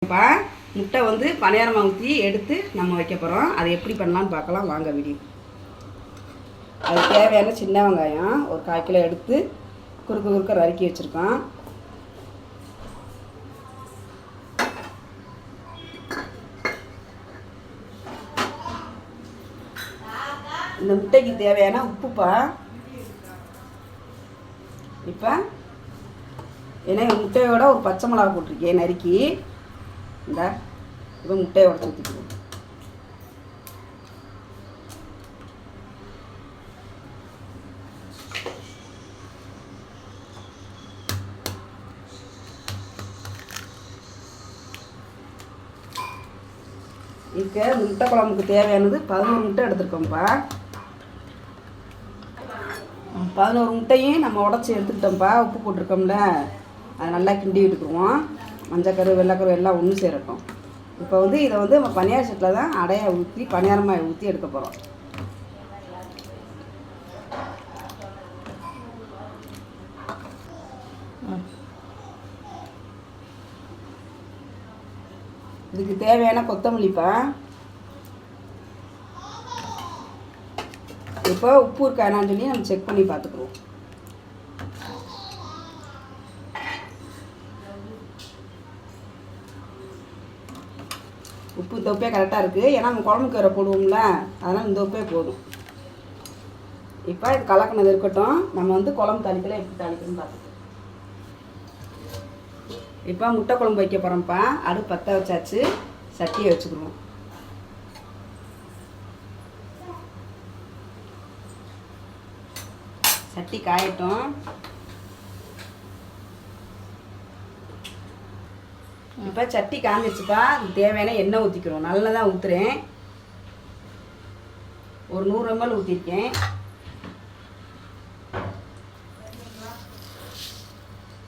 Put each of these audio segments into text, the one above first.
இப்போ முட்டை வந்து பணியாரமாக ஊற்றி எடுத்து நம்ம வைக்க போகிறோம். அதை எப்படி பண்ணலான்னு பார்க்கலாம் வாங்க வீடியோ. அது தேவையான சின்ன வெங்காயம் ஒரு 1/4 கிலோ எடுத்து குறுக்க நறுக்கி வச்சுருக்கோம். இந்த முட்டைக்கு தேவையான உப்புப்பா. இப்போ ஏன்னா முட்டையோட ஒரு பச்சை மிளகா போட்டிருக்கேன் நறுக்கி. இந்த இப்போ முட்டையை உடச்சி ஊற்றிக்குவோம். இதுக்கு முட்டை குழம்புக்கு தேவையானது 11 முட்டை எடுத்துருக்கோம்ப்பா. 11 முட்டையும் நம்ம உடச்சி எடுத்துக்கிட்டோம்ப்பா. உப்பு போட்டிருக்கோம்ல, அதை நல்லா கிண்டி விட்டுக்குவோம். மஞ்சக்கரு வெள்ளைக்கரு எல்லாம் ஒன்று சேரட்டும். இப்போ வந்து இதை வந்து நம்ம பனியார சட்டில் தான் அடையை ஊற்றி பனியாரமாக ஊற்றி எடுக்க போகிறோம். இதுக்கு தேவையான கொத்தமல்லிப்பா. இப்போ உப்பு இருக்கானான்னு சொல்லி நம்ம செக் பண்ணி பார்த்துக்குவோம். உப்பு இந்த உப்பே கரெக்டாக இருக்குது. ஏன்னா நம்ம குழம்புக்கு வேறு போடுவோம்ல, அதனால் இந்த உப்பே போதும். இப்போ இது கலக்கினது இருக்கட்டும். நம்ம வந்து குழம்பு தாளிக்கலாம் எப்படி தாளிக்கணும்னு பார்த்துக்கலாம். இப்போ முட்டை குழம்பு வைக்க போகிறோம்ப்பா. அடுப்பு பற்ற வச்சாச்சு. சட்டியை வச்சுக்கிடுவோம். சட்டி காயட்டும். இப்போ சட்டி காஞ்சிச்சுப்பா. தேவையான எண்ணெய் ஊற்றிக்கிறோம். நல்லா தான் ஊற்றுறேன். ஒரு 100 ml ஊற்றிருக்கேன்.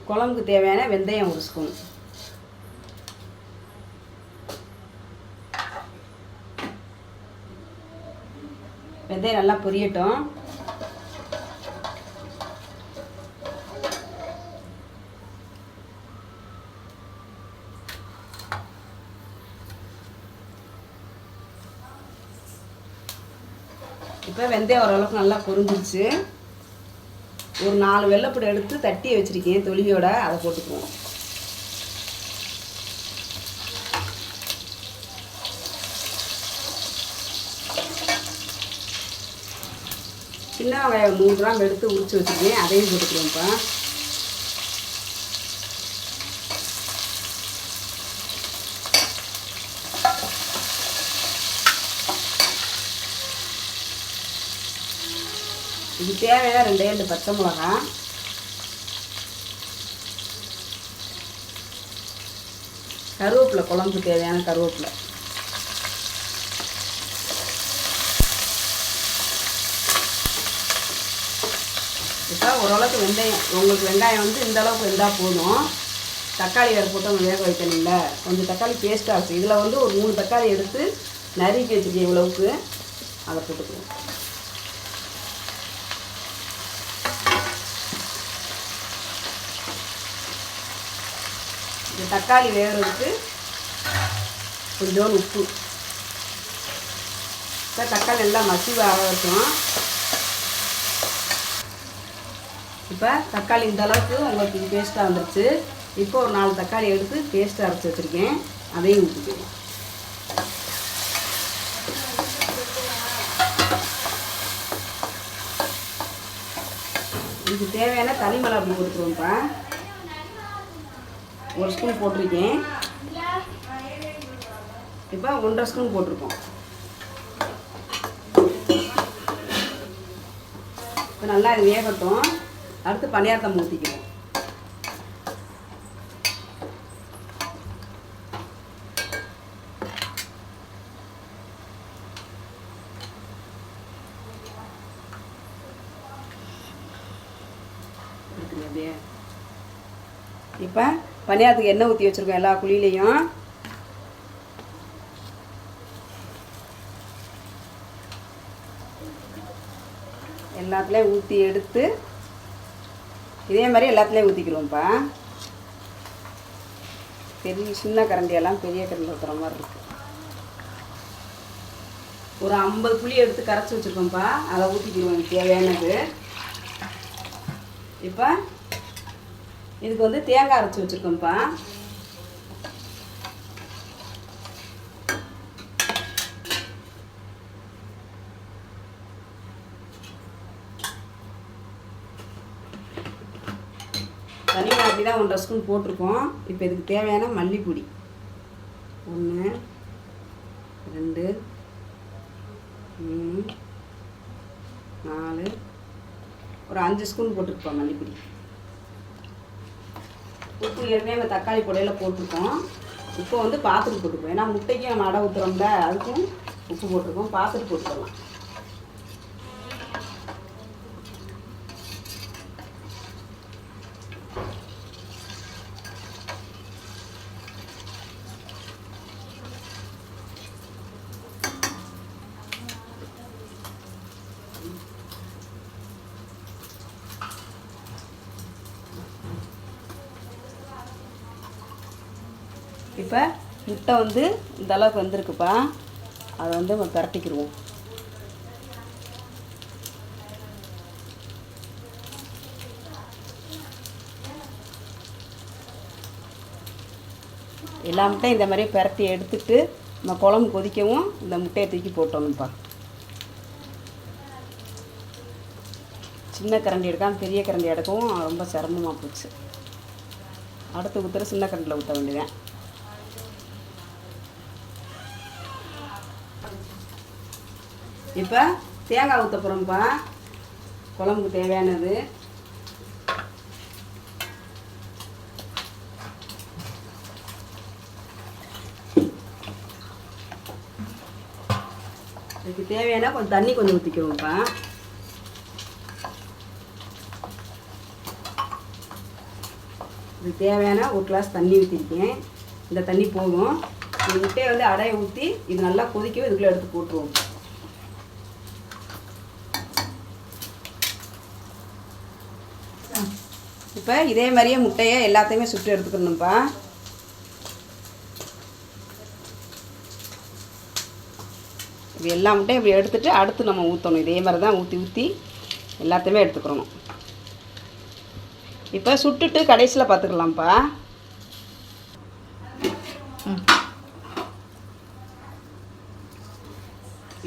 குழம்புக்கு தேவையான வெந்தயம் 1 ஸ்பூன். வெந்தயம் நல்லா பொரியட்டும். இப்போ வெந்தயம் ஓரளவுக்கு நல்லா பொரிஞ்சிருச்சு. ஒரு 4 வெள்ளைப்பூடு எடுத்து தட்டி வச்சுருக்கேன் தொலியோட, அதை போட்டுக்குவோம். சின்ன வெங்காயம் 100 கிராம் எடுத்து உரிச்சு வச்சுருக்கேன், அதையும் போட்டுக்குவோம்ப்பா. இது தேவையான 2 பச்சை மிளகா. கருவேப்பிலை, குழம்புக்கு தேவையான கருவேப்பிலை. இப்போ ஓரளவுக்கு வெந்தயம், உங்களுக்கு வெங்காயம் வந்து இந்த அளவுக்கு இருந்தால் போதும். தக்காளி வேறு போட்டு நம்ம வேக வைக்கணும்ல, கொஞ்சம் தக்காளி பேஸ்ட்டாக இருக்கும். இதில் வந்து ஒரு 3 தக்காளி எடுத்து நறுக்கி வச்சுருக்கேன் இவ்வளவுக்கு, அதை போட்டுக்குவோம். இந்த தக்காளி வேகிறதுக்கு கொஞ்சோண்டு உப்பு. இப்போ தக்காளி எல்லாம் மசிவு ஆகட்டும். இப்போ தக்காளி இந்த அளவுக்கு உங்களுக்கு பேஸ்ட்டாக வந்துடுச்சு. இப்போ ஒரு 4 தக்காளி எடுத்து பேஸ்ட்டாக அரைச்சி வச்சுருக்கேன், அதையும் ஊற்றிக்கிறேன். இதுக்கு தேவையான தனி மிளகாய் போட்டுக்கிறோம்ப்பா. 1 ஸ்பூன் போட்டிருக்கேன். இப்போ 1.5 ஸ்பூன் போட்டிருக்கோம். இப்போ நல்லா இது வேகட்டும். அடுத்து பணியாரத்தை ஊற்றிக்கிறோம். இப்போ பணியாரத்துக்கு எண்ணெய் ஊற்றி வச்சுருக்கோம் எல்லா குழியிலையும். எல்லாத்துலேயும் ஊற்றி எடுத்து இதே மாதிரி எல்லாத்துலேயும் ஊற்றிக்கிறோம்ப்பா. பெரிய சின்ன கரண்டியெல்லாம் பெரிய கரண்டியில் ஊற்றுற மாதிரி இருக்குது. ஒரு 50 புளி எடுத்து கரைச்சி வச்சுருக்கோம்ப்பா, அதை ஊற்றிக்கிடுவோம் எனக்கு தேவையானது. இப்போ இதுக்கு வந்து தேங்காய் அரைச்சி வச்சுருக்கோம்ப்பா. தனியாக அப்படி தான் 1.5 ஸ்பூன் போட்டிருக்கோம். இப்போ இதுக்கு தேவையான மல்லிப்பொடி 1 2 3 4 ஒரு 5 ஸ்பூன் போட்டுருப்போம் மல்லிப்பொடி. உப்பு ஏற்கனவே நம்ம தக்காளி பொடையில் போட்டிருக்கோம். உப்பை வந்து பார்த்துட்டு போட்டுருக்கோம், ஏன்னா முட்டைக்கும் நம்ம அடை ஊற்றுறோம்ல, அதுக்கும் உப்பு போட்டிருக்கோம். பார்த்துட்டு போட்டுக்கலாம். இப்போ முட்டை வந்து இந்த அளவுக்கு வந்திருக்குப்பா, அதை வந்து நம்ம பரட்டிக்கிடுவோம். எல்லா முட்டையும் இந்த மாதிரியே பரட்டி எடுத்துட்டு நம்ம குழம்பு கொதிக்கவும் இந்த முட்டையை தூக்கி போட்டோம்ப்பா. சின்ன கரண்டி எடுக்காமல் பெரிய கரண்டி எடுக்கவும் ரொம்ப சிரமமாக போச்சு. அடுத்து ஊற்றுற சின்ன கரண்டியில் ஊற்ற வேண்டியதான். இப்போ தேங்காய் ஊற்ற போகிறோம்ப்பா, குழம்புக்கு தேவையானது. இதுக்கு தேவையான கொஞ்சம் தண்ணி கொஞ்சம் ஊற்றிக்கிறோம்ப்பா. இதுக்கு தேவையான 1 கிளாஸ் தண்ணி ஊற்றிருக்கேன். இந்த தண்ணி போதும். இந்த முட்டையை வந்து அடையை ஊற்றி இது நல்லா கொதிக்கவும் இதுக்குள்ளே எடுத்து போட்டுருவோம். இப்போ இதே மாதிரியே முட்டையை எல்லாத்தையுமே சுட்டு எடுத்துக்கணும்ப்பா. இது எல்லா முட்டையும் இப்படி எடுத்துகிட்டு அடுத்து நம்ம ஊற்றணும். இதே மாதிரி தான் ஊற்றி எல்லாத்தையுமே எடுத்துக்கிறணும். இப்போ சுட்டுட்டு கடைசியில் பார்த்துக்கலாம்ப்பா.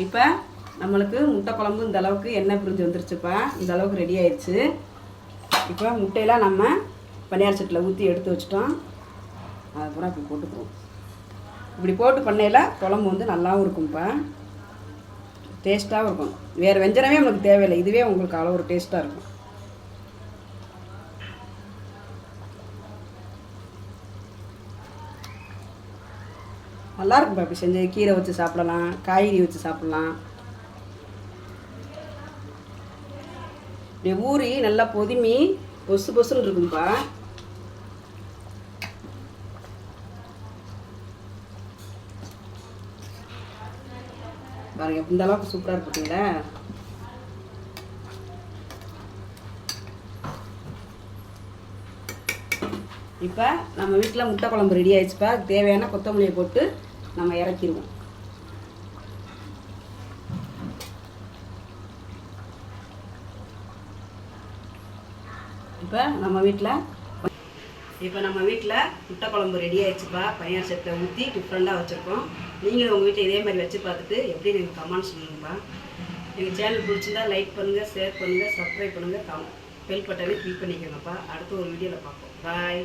இப்போ நம்மளுக்கு முட்டை குழம்பு இந்த அளவுக்கு எண்ணெய் பிரிஞ்சு வந்துருச்சுப்பா. இந்த அளவுக்கு ரெடி ஆயிடுச்சு. இப்போ முட்டையெல்லாம் நம்ம பனியார சட்டியில் ஊற்றி எடுத்து வச்சிட்டோம். அதுக்கப்புறம் இப்படி போட்டுக்குவோம். இப்படி போட்டு பண்ணையில் குழம்பு வந்து நல்லாவும் இருக்கும்ப்பா, டேஸ்ட்டாகவும் இருக்கும். வேறு வெஞ்சனமே உங்களுக்கு தேவையில்லை, இதுவே உங்களுக்கு அவ்வளோ ஒரு டேஸ்ட்டாக இருக்கும். நல்லாயிருக்கும்ப்பா. இப்படி செஞ்சு கீரை வச்சு சாப்பிடலாம், காய்கறி வச்சு சாப்பிட்லாம். இப்படி ஊறி நல்லா பொதுமி பொசு பொசுன்னு இருக்கும்ப்பா. பாருங்க, இந்த அளவுக்கு சூப்பராக இருக்குங்களா. இப்போ நம்ம வீட்டில் முட்டை குழம்பு ரெடி ஆயிடுச்சுப்பா. தேவையான கொத்தமல்லியை போட்டு நம்ம இறக்கிடுவோம். இப்போ நம்ம வீட்டில் முட்டை குழம்பு ரெடி ஆயிடுச்சுப்பா. பனியார சட்டியில் ஊற்றி டிஃப்ரெண்ட்டாக வச்சுருக்கோம். நீங்களும் உங்கள் வீட்டில் இதே மாதிரி வச்சு பார்த்துட்டு எப்படி நீங்கள் கமெண்ட் சொல்லுங்கப்பா. எங்கள் சேனல் பிடிச்சிருந்தா லைக் பண்ணுங்கள், ஷேர் பண்ணுங்கள், சப்ஸ்கிரைப் பண்ணுங்கள், பெல் பட்டனை கிளிக் பண்ணிக்கோங்கப்பா. அடுத்த ஒரு வீடியோவில் பார்ப்போம். பாய்.